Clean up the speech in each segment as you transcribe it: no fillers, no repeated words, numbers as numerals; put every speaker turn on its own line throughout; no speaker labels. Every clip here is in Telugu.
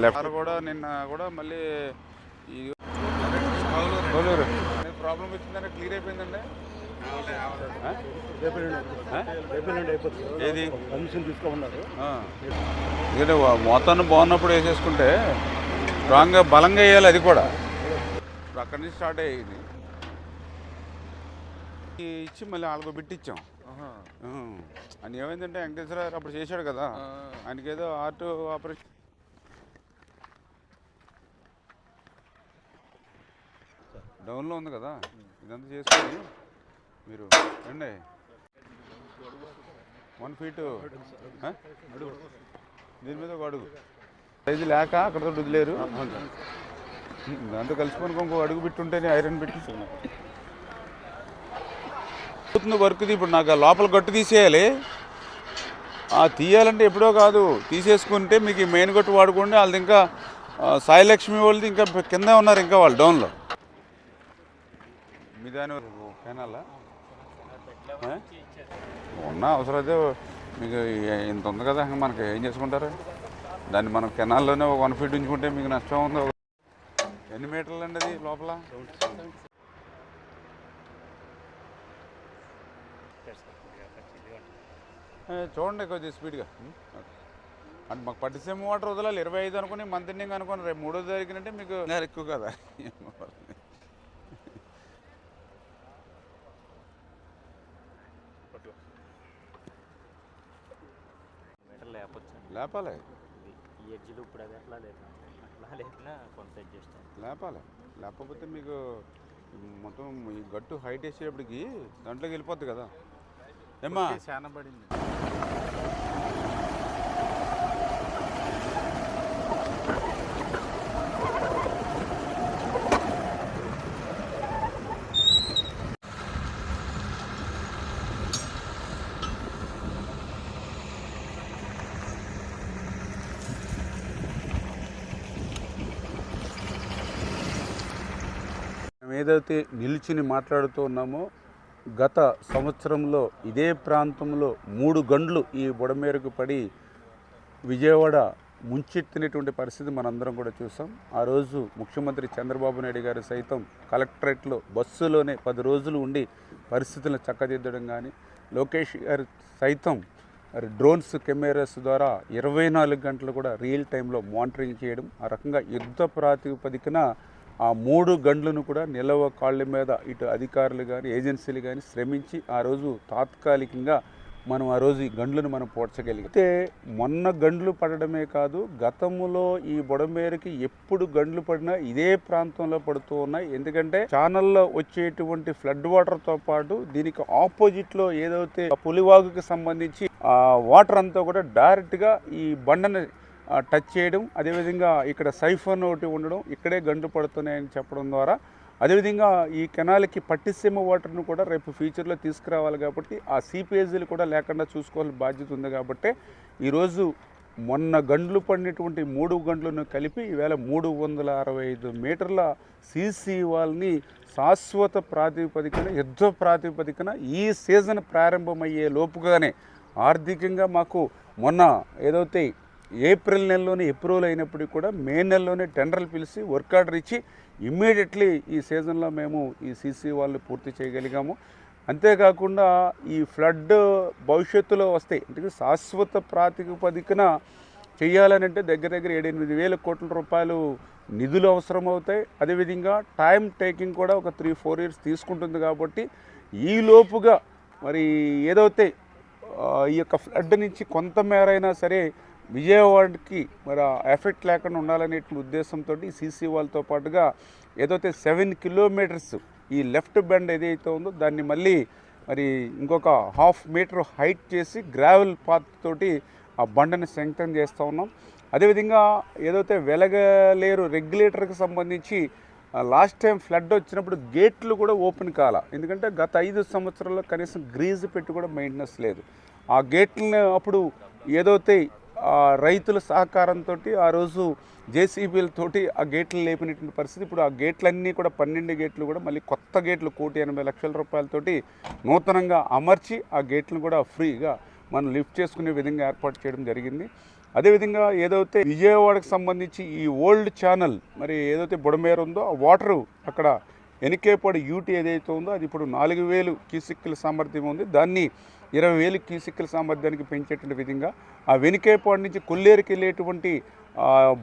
లెఫ్ట్ కూడా నిన్న కూడా మళ్ళీ ఈ కోలూరు ప్రాబ్లం వచ్చిందంటే క్లియర్ అయిపోయిందండి. ఏది
తీసుకోమన్నారు.
ఎందుకంటే మొత్తాన్ని బాగున్నప్పుడు వేసేసుకుంటే స్ట్రాంగ్గా బలంగా వేయాలి. అది కూడా ఇప్పుడు అక్కడి నుంచి స్టార్ట్ అయ్యింది. ఇచ్చి మళ్ళీ వాళ్ళకు బిట్టిచ్చాం. అని ఏమైందంటే వెంకటేశ్వర అప్పుడు చేశాడు కదా, ఆయనకి ఏదో ఆర్ట్ ఆపరేషన్ డౌన్లో ఉంది కదా, ఇదంతా చేసుకొని మీరు రండి 1 ఫీట్ దీని మీద ఒక అడుగు సైజు లేక అక్కడతో వదిలేరు. దాంతో కలిసిపోయి ఇంకో అడుగు పెట్టుంటేనే ఐరన్ పెట్టి వర్క్ది. ఇప్పుడు నాకు లోపల గట్టు తీసేయాలి. తీయాలంటే ఎప్పుడో కాదు, తీసేసుకుంటే మీకు ఈ మెయిన్ గట్టు వాడుకోండి. వాళ్ళది ఇంకా సాయిలక్ష్మి వాళ్ళది ఇంకా కింద ఉన్నారు, ఇంకా వాళ్ళు డౌన్లో. మీ దాని కెనాలా ఉన్న అవసరం అయితే మీకు ఇంత ఉంది కదా, మనకి ఏం చేసుకుంటారు దాన్ని. మనం కెనాల్లోనే 1 ఫీట్ ఉంచుకుంటే మీకు నష్టం ఉంది. ఎన్ని మీటర్లు అండి అది లోపల? చూడండి కొంచెం స్పీడ్గా. అంటే మాకు పట్టిసీమ వాటర్ వదలాలి 25 అనుకుని, మంత్ ఎండింగ్ అనుకుని రేపు 3వ తారీఖునంటే మీకు ఎక్కువ కదా. లేపాలి లేపాలి, లేకపోతే మీకు మొత్తం ఈ గట్టు హైట్ వేసేటప్పటికి దాంట్లోకి వెళ్ళిపోద్ది కదా. ఏమ్మా చాలా పడింది. ఏదైతే నిలిచిని మాట్లాడుతూ ఉన్నామో, గత సంవత్సరంలో ఇదే ప్రాంతంలో 3 గంటలు ఈ బుడమేరకు పడి విజయవాడ ముంచెత్తినటువంటి పరిస్థితి మనందరం కూడా చూసాం. ఆ రోజు ముఖ్యమంత్రి చంద్రబాబు నాయుడు గారు సైతం కలెక్టరేట్లో బస్సులోనే 10 రోజులు ఉండి పరిస్థితులను చక్కదిద్దడం కానీ, లోకేష్ గారు సైతం డ్రోన్స్ కెమెరాస్ ద్వారా 24 గంటలు కూడా రియల్ టైంలో మానిటరింగ్ చేయడం, ఆ రకంగా యుద్ధ ప్రాతిపదికన ఆ 3 గంటలను కూడా నిలవ కాళ్ళ మీద ఇటు అధికారులు కానీ ఏజెన్సీలు కానీ శ్రమించి ఆ రోజు తాత్కాలికంగా మనం ఆ రోజు ఈ గంటలను మనం పోడ్చగలిగితే, మొన్న గంటలు పడడమే కాదు, గతంలో ఈ బుడమేరుకి ఎప్పుడు గంటలు పడినా ఇదే ప్రాంతంలో పడుతూ ఉన్నాయి. ఎందుకంటే ఛానల్లో వచ్చేటువంటి ఫ్లడ్ వాటర్తో పాటు దీనికి ఆపోజిట్లో ఏదైతే పులివాగుకి సంబంధించి ఆ వాటర్ అంతా కూడా డైరెక్ట్గా ఈ బండని టచ్ చేయడం, అదేవిధంగా ఇక్కడ సైఫోన్ ఒకటి ఉండడం, ఇక్కడే గంటలు పడుతున్నాయని చెప్పడం ద్వారా, అదేవిధంగా ఈ కెనాల్కి పట్టిసీమ వాటర్ను కూడా రేపు ఫ్యూచర్లో తీసుకురావాలి కాబట్టి ఆ సీపేజీలు కూడా లేకుండా చూసుకోవాల్సిన బాధ్యత ఉంది. కాబట్టి ఈరోజు మొన్న గంటలు పడినటువంటి 3 గంటలను కలిపి ఈవేళ 365 మీటర్ల సీసీ వాల్ని శాశ్వత ప్రాతిపదికన, యుద్ధ ప్రాతిపదికన ఈ సీజన్ ప్రారంభమయ్యే లోపుగానే ఆర్థికంగా మాకు మొన్న ఏదైతే ఏప్రిల్ నెలలోనే అప్రూవల్ అయినప్పటికీ కూడా మే నెలలోనే టెండర్లు పిలిచి వర్క్ ఆర్డర్ ఇచ్చి ఇమ్మీడియట్లీ ఈ సీజన్లో మేము ఈ సీసీ వాళ్ళు పూర్తి చేయగలిగాము. అంతేకాకుండా ఈ ఫ్లడ్ భవిష్యత్తులో వస్తాయి అంటే శాశ్వత ప్రాతిపదికన చేయాలనంటే దగ్గర 7-8 వేల కోట్ల రూపాయలు నిధులు అవసరమవుతాయి. అదేవిధంగా టైం టేకింగ్ కూడా ఒక 3-4 ఇయర్స్ తీసుకుంటుంది. కాబట్టి ఈ లోపుగా మరి ఏదైతే ఈ యొక్క ఫ్లడ్ నుంచి కొంతమేరైనా సరే విజయవాడకి మరి ఎఫెక్ట్ లేకుండా ఉండాలనేటువంటి ఉద్దేశంతో ఈ సీసీ వాళ్ళతో పాటుగా ఏదైతే 7 కిలోమీటర్స్ ఈ లెఫ్ట్ బెండ్ ఏదైతే ఉందో దాన్ని మళ్ళీ మరి ఇంకొక 1/2 మీటర్ హైట్ చేసి గ్రావెల్ పాత్ తోటి ఆ బండని స్ట్రెంగ్తన్ చేస్తూ ఉన్నాం. అదేవిధంగా ఏదైతే వెలగలేరు రెగ్యులేటర్కి సంబంధించి లాస్ట్ టైం ఫ్లడ్ వచ్చినప్పుడు గేట్లు కూడా ఓపెన్ కాల, ఎందుకంటే గత 5 సంవత్సరాల్లో కనీసం గ్రీజ్ పెట్టి కూడా మెయింటెనెన్స్ లేదు. ఆ గేట్లను అప్పుడు ఏదైతే రైతుల సహకారంతో ఆ రోజు జేసీబీలతోటి ఆ గేట్లు లేపినటువంటి పరిస్థితి. ఇప్పుడు ఆ గేట్లన్నీ కూడా 12 గేట్లు కూడా మళ్ళీ కొత్త గేట్లు 1,80,00,000 రూపాయలతోటి నూతనంగా అమర్చి ఆ గేట్లను కూడా ఫ్రీగా మనం లిఫ్ట్ చేసుకునే విధంగా ఏర్పాటు చేయడం జరిగింది. అదేవిధంగా ఏదైతే విజయవాడకు సంబంధించి ఈ ఓల్డ్ ఛానల్ మరి ఏదైతే బుడమేరు ఉందో ఆ వాటరు అక్కడ ఎనికేపాడు యూటీ ఏదైతే ఉందో అది ఇప్పుడు 4000 క్యూసెక్కుల సామర్థ్యం ఉంది. దాన్ని 20,000 క్యూసెక్కుల సామర్థ్యానికి పెంచేటువంటి విధంగా ఆ వెనికేపాడు నుంచి కొల్లేరుకి వెళ్ళేటువంటి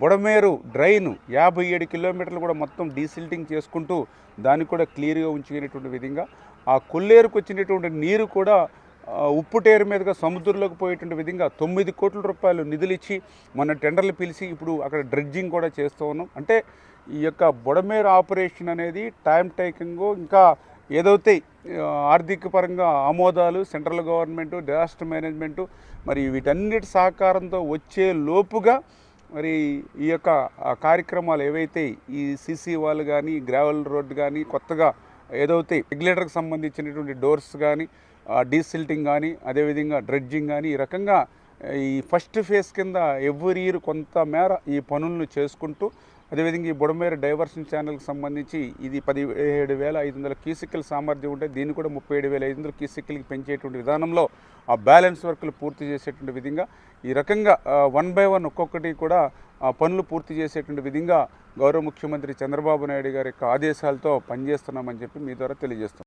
బుడమేరు డ్రైన్ 57 కిలోమీటర్లు కూడా మొత్తం డీసిల్టింగ్ చేసుకుంటూ దాన్ని కూడా క్లియర్గా ఉంచుకునేటువంటి విధంగా ఆ కొల్లేరుకు వచ్చినటువంటి నీరు కూడా ఉప్పుటేరు మీదుగా సముద్రంలోకి పోయేటువంటి విధంగా 9 కోట్ల రూపాయలు నిధులు ఇచ్చి మన టెండర్లు పిలిచి ఇప్పుడు అక్కడ డ్రెడ్జింగ్ కూడా చేస్తూ ఉన్నాం. అంటే ఈ యొక్క బుడమేరు ఆపరేషన్ అనేది టైం టేకింగ్ ఇంకా ఏదైతే ఆర్థిక పరంగా ఆమోదాలు సెంట్రల్ గవర్నమెంటు డిజాస్టర్ మేనేజ్మెంటు మరి వీటన్నిటి సహకారంతో వచ్చే లోపుగా మరి ఈ యొక్క కార్యక్రమాలు ఏవైతే ఈ సీసీ వాళ్ళు కానీ గ్రావెల్ రోడ్ కానీ కొత్తగా ఏదైతే రెగ్యులేటర్కి సంబంధించినటువంటి డోర్స్ కానీ డీసిల్టింగ్ కానీ అదేవిధంగా డ్రెడ్జింగ్ కానీ ఈ రకంగా ఈ ఫస్ట్ ఫేజ్ కింద ఎవ్రీ ఇయర్ కొంత మేర ఈ పనులను చేసుకుంటూ అదేవిధంగా ఈ బుడమేరు డైవర్షన్ ఛానల్కి సంబంధించి ఇది 17,500 క్యూసెక్కుల సామర్థ్యం ఉంటే దీన్ని కూడా 37,500 క్యూసెక్కులకి పెంచేటువంటి విధానంలో ఆ బ్యాలెన్స్ వర్క్లు పూర్తి చేసేటువంటి విధంగా ఈ రకంగా 1 by 1 ఒక్కొక్కటి కూడా పనులు పూర్తి చేసేటువంటి విధంగా గౌరవ ముఖ్యమంత్రి చంద్రబాబు నాయుడు గారి యొక్క ఆదేశాలతో పనిచేస్తున్నామని చెప్పి మీ ద్వారా తెలియజేస్తున్నాం.